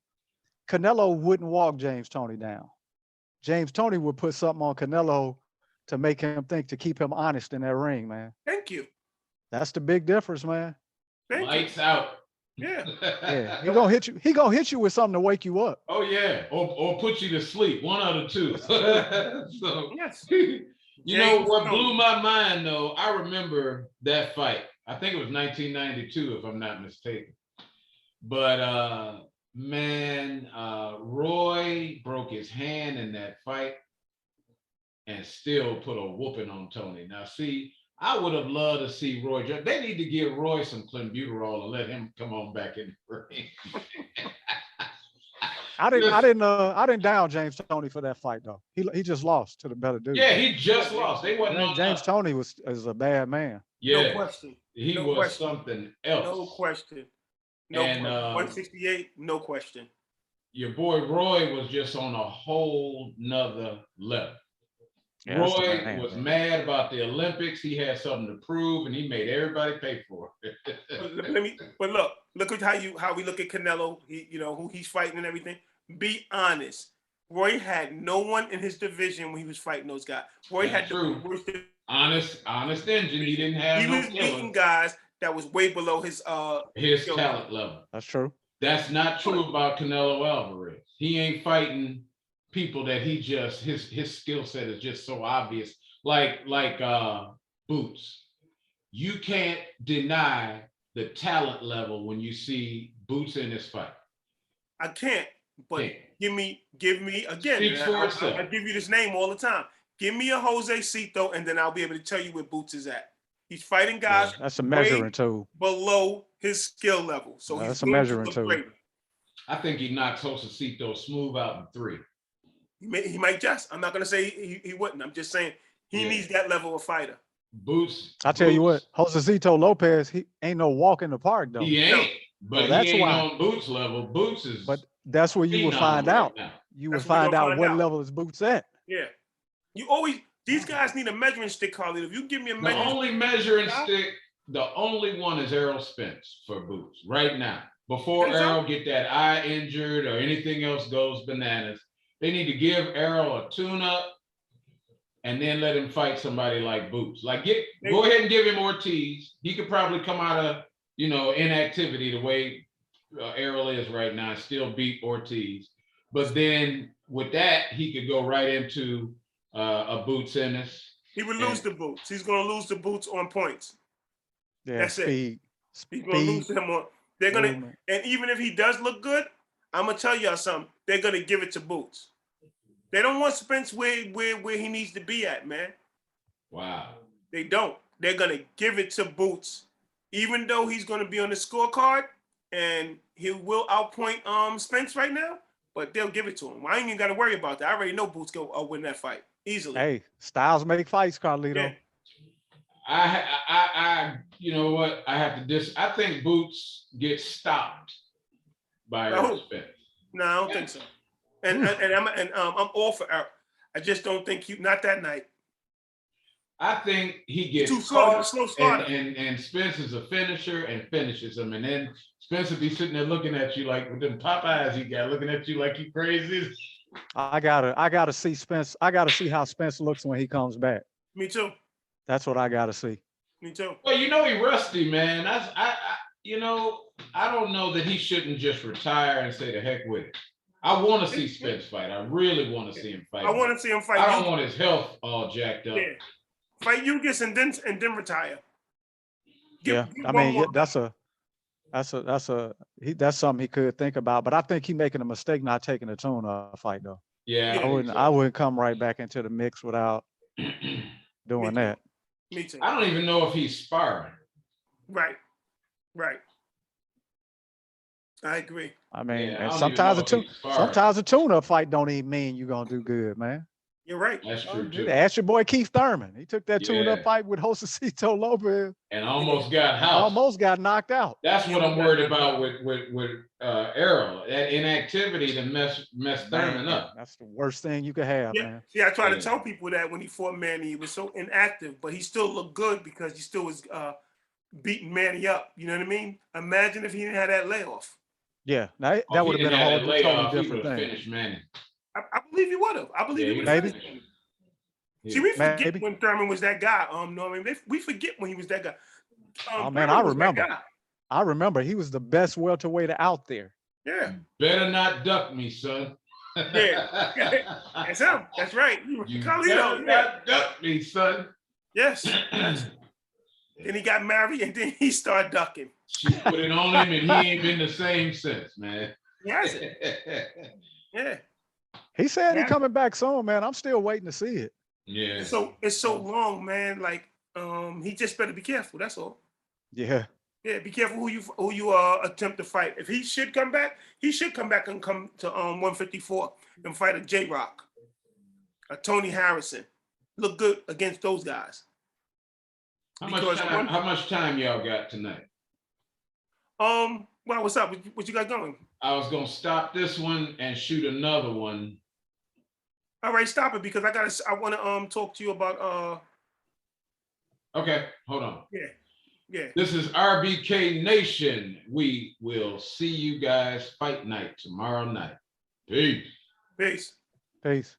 Canelo wouldn't walk James Toney down. James Toney would put something on Canelo to make him think, to keep him honest in that ring, man. Thank you. That's the big difference, man. Lights out. Yeah. Yeah. He gonna hit you with something to wake you up. Oh yeah. Or put you to sleep. One out of two. So yes. You know what blew my mind though? I remember that fight. I think it was 1992, if I'm not mistaken. But man, Roy broke his hand in that fight and still put a whooping on Tony. Now, see, I would have loved to see Roy. They need to give Roy some clenbuterol and let him come on back in the ring. I didn't down James Toney for that fight though. He just lost to the better dude. Yeah, he just lost. They wasn't. James Toney is a bad man. Yeah, no question. He was something else. No question. No question. 168, no question. Your boy Roy was just on a whole nother level. Yeah, Roy was mad about the Olympics. He had something to prove, and he made everybody pay for it. But look at how we look at Canelo. Who he's fighting and everything. Be honest. Roy had no one in his division when he was fighting those guys. Roy had the worst. Honest engine. He didn't have. He was beating guys that was way below his talent level. That's true. That's not true about Canelo Alvarez. He ain't fighting people that he just his skill set is just so obvious. Like Boots. You can't deny the talent level when you see Boots in this fight. I can't. But give me again. I give you this name all the time. Give me a Jose Cito, and then I'll be able to tell you where Boots is at. He's fighting guys. That's a measuring tool. Below his skill level. So that's a measuring tool. I think he knocks Jose Cito smooth out in 3. He might just. I'm not gonna say he wouldn't. I'm just saying he needs that level of fighter. Boots. I tell you what, Josecito Lopez, he ain't no walk in the park though. He ain't. But that's he ain't on Boots level. Boots is. But that's where you would find out. You would find out what level is Boots at. Yeah. You always. These guys need a measuring stick, Carly. If you give me a measuring stick. The only measuring stick, the only one is Errol Spence for Boots right now. Before Errol get that eye injured or anything else goes bananas, they need to give Errol a tune-up and then let him fight somebody like Boots. Like go ahead and give him Ortiz. He could probably come out of inactivity the way Errol is right now, still beat Ortiz. But then with that, he could go right into a Boots Ennis. He would lose the Boots. He's going to lose the Boots on points. Yeah, that's speed. He's going to lose them on. They're going to, and even if he does look good, I'm going to tell y'all something. They're going to give it to Boots. They don't want Spence where he needs to be at, man. Wow. They don't. They're going to give it to Boots, even though he's going to be on the scorecard and he will outpoint Spence right now, but they'll give it to him. I ain't even got to worry about that. I already know Boots go win that fight easily. Hey, styles make fights, Carlito. Yeah. You know what? I have to I think Boots gets stopped by Errol Spence. No, I don't think so. And I'm all for Errol. I just don't think not that night. I think he gets too slow starter. And Spence is a finisher and finishes him. And then Spence will be sitting there looking at you like with them pop eyes he got, looking at you like you crazy. I gotta see Spence. I gotta see how Spence looks when he comes back. Me too. That's what I gotta see. Me too. Well, he rusty, man. I don't know that he shouldn't just retire and say the heck with it. I want to see Spence fight. I really want to see him fight. I want to see him fight. I don't want his health all jacked up. Yeah. Fight Ugas and then retire. I mean, that's something he could think about. But I think he's making a mistake not taking the tune-up fight though. Yeah, I wouldn't come right back into the mix without doing that. Me too. I don't even know if he's sparring. Right. I agree. I mean, and sometimes a tune-up fight don't even mean you're gonna do good, man. You're right. That's true too. Ask your boy Keith Thurman. He took that tune-up fight with Josecito Lopez and almost got housed. Almost got knocked out. That's what I'm worried about with Errol. That inactivity to mess Thurman up. That's the worst thing you could have, man. Yeah, I try to tell people that when he fought Manny, he was so inactive, but he still looked good because he still was beating Manny up. You know what I mean? Imagine if he didn't have that layoff. Yeah, that would have been a whole totally different thing. Finished Manny. I believe he would have. I believe he would have. Maybe. See, we forget when Thurman was that guy. No, I mean, we forget when he was that guy. Man, I remember. I remember he was the best welterweight out there. Yeah. Better not duck me, son. Yeah. That's him. That's right. You better not duck me, son. Yes. Then he got married and then he started ducking. She put it on him and he ain't been the same since, man. He hasn't. Yeah. He said he's coming back soon, man. I'm still waiting to see it. Yeah. So it's so long, man. Like, he just better be careful. That's all. Yeah. Yeah, be careful who you attempt to fight. If he should come back, and come to 154 and fight a J-Rock, a Tony Harrison. Look good against those guys. How much time y'all got tonight? Well, what's up? What you got going? I was gonna stop this one and shoot another one. All right, stop it because I want to talk to you about Okay, hold on. Yeah. This is RBK Nation. We will see you guys fight night tomorrow night. Peace. Peace. Peace.